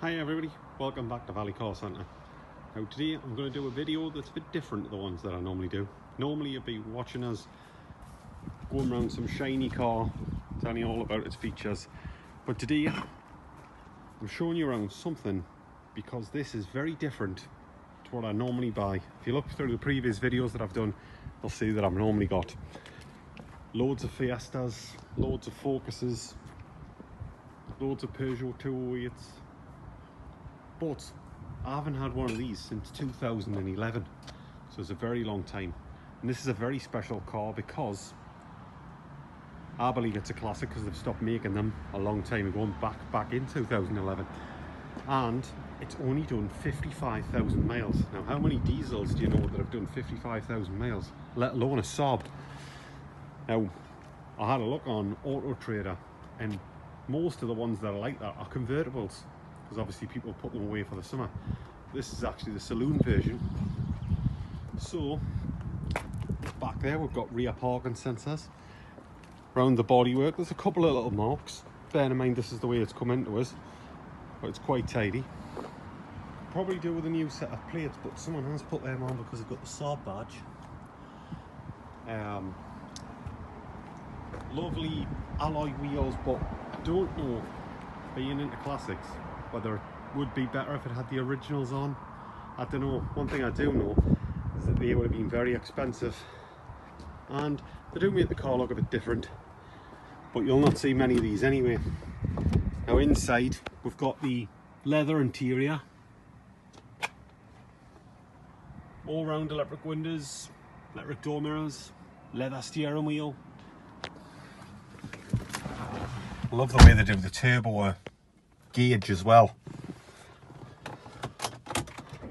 Hi everybody, welcome back to Valley Car Centre. Now today I'm going to do a video that's a bit different to the ones that I normally do. Normally you'd be watching us going around some shiny car, telling you all about its features. But today I'm showing you around something because this is very different to what I normally buy. If you look through the previous videos that I've done, you'll see that I've normally got loads of Fiestas, loads of Focuses, loads of Peugeot 208s. But I haven't had one of these since 2011, so it's a very long time. And this is a very special car because I believe it's a classic because they've stopped making them a long time ago, back in 2011. And it's only done 55,000 miles. Now, how many diesels do you know that have done 55,000 miles, let alone a Saab? Now, I had a look on Auto Trader, and most of the ones that are like that are convertibles, because obviously people put them away for the summer. This is actually the saloon version. So back there we've got rear parking sensors. Around the bodywork there's a couple of little marks. Bear in mind this is the way it's come into us, but it's quite tidy. Probably do with a new set of plates, but someone has put them on because they've got the Saab badge. Lovely alloy wheels, but I don't know, being into classics, whether it would be better if it had the originals on. I don't know. One thing I do know is that they would have been very expensive, and they do make the car look a bit different, but you'll not see many of these anyway. Now inside we've got the leather interior, all round electric windows, electric door mirrors, leather steering wheel. I love the way they do the turbo gauge as well.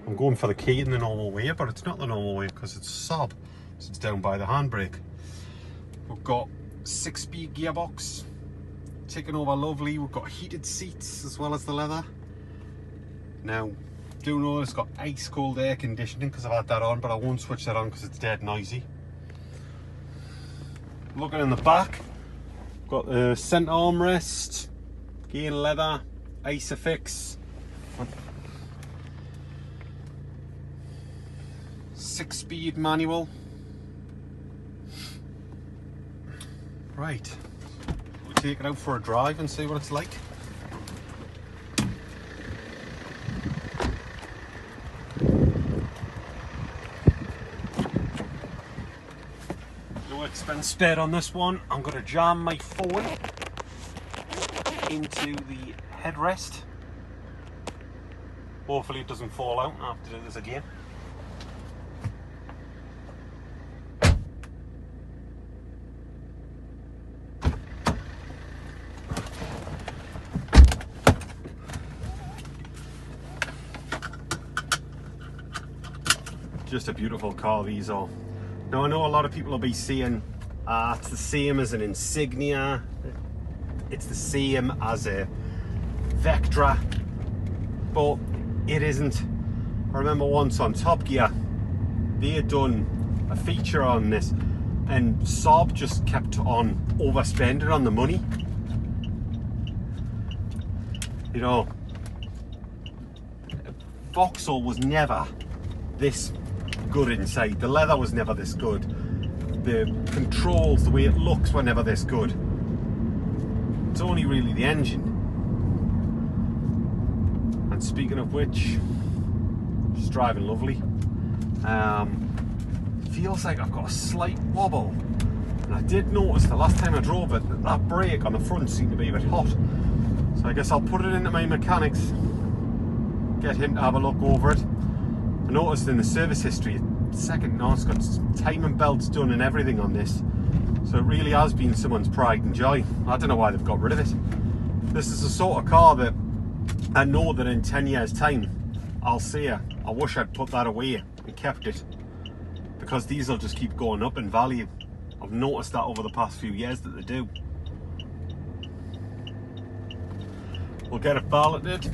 I'm going for the key in the normal way, but it's not the normal way because it's Saab, so it's down by the handbrake. We've got 6-speed gearbox, taken over lovely. We've got heated seats as well as the leather. Now, do know it's got ice cold air conditioning because I've had that on, but I won't switch that on because it's dead noisy. Looking in the back, got the centre armrest, again leather, Isofix, 6-speed manual. Right, we'll take it out for a drive and see what it's like. No expense spared on this one. I'm going to jam my phone into the headrest. Hopefully it doesn't fall out. I have to do this again. Just a beautiful car these are. Now I know a lot of people will be saying it's the same as an Insignia, it's the same as a Vectra, but it isn't. I remember once on Top Gear they had done a feature on this and Saab just kept on overspending on the money. You know, Vauxhall was never this good inside. The leather was never this good. The controls, the way it looks, were never this good. It's only really the engine. And speaking of which, just driving lovely. Feels like I've got a slight wobble. And I did notice the last time I drove it that brake on the front seemed to be a bit hot. So I guess I'll put it into my mechanics, get him to have a look over it. I noticed in the service history, it's got timing belts done and everything on this. So it really has been someone's pride and joy. I don't know why they've got rid of it. This is the sort of car that I know that in 10 years time, I'll say, I wish I'd put that away and kept it. Because these will just keep going up in value. I've noticed that over the past few years that they do. We'll get it balloted.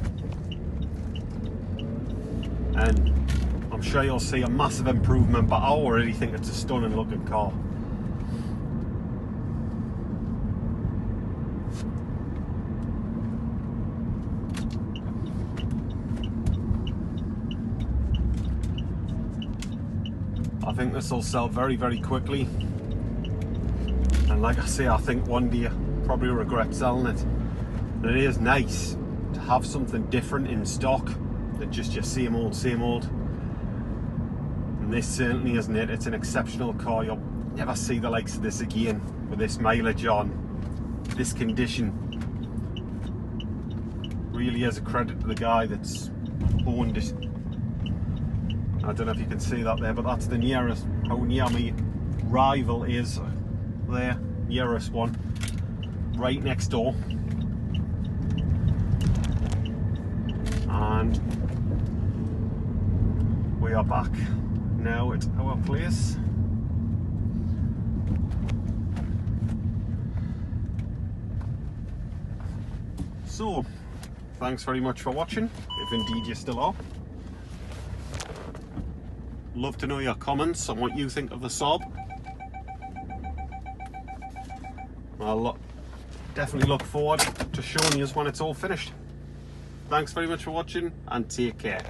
And I'm sure you'll see a massive improvement, but I already think it's a stunning looking car. I think this will sell very, very quickly. And like I say, I think one day I'll probably regret selling it. And it is nice to have something different in stock than just your same old, same old. And this certainly isn't it. It's an exceptional car. You'll never see the likes of this again with this mileage on, this condition. Really is a credit to the guy that's owned it. I don't know if you can see that there, but that's the nearest, how near my rival is there, nearest one, right next door. And we are back now at our place. So, thanks very much for watching, if indeed you still are. Love to know your comments on what you think of the Saab. I'll definitely look forward to showing you when it's all finished. Thanks very much for watching and take care.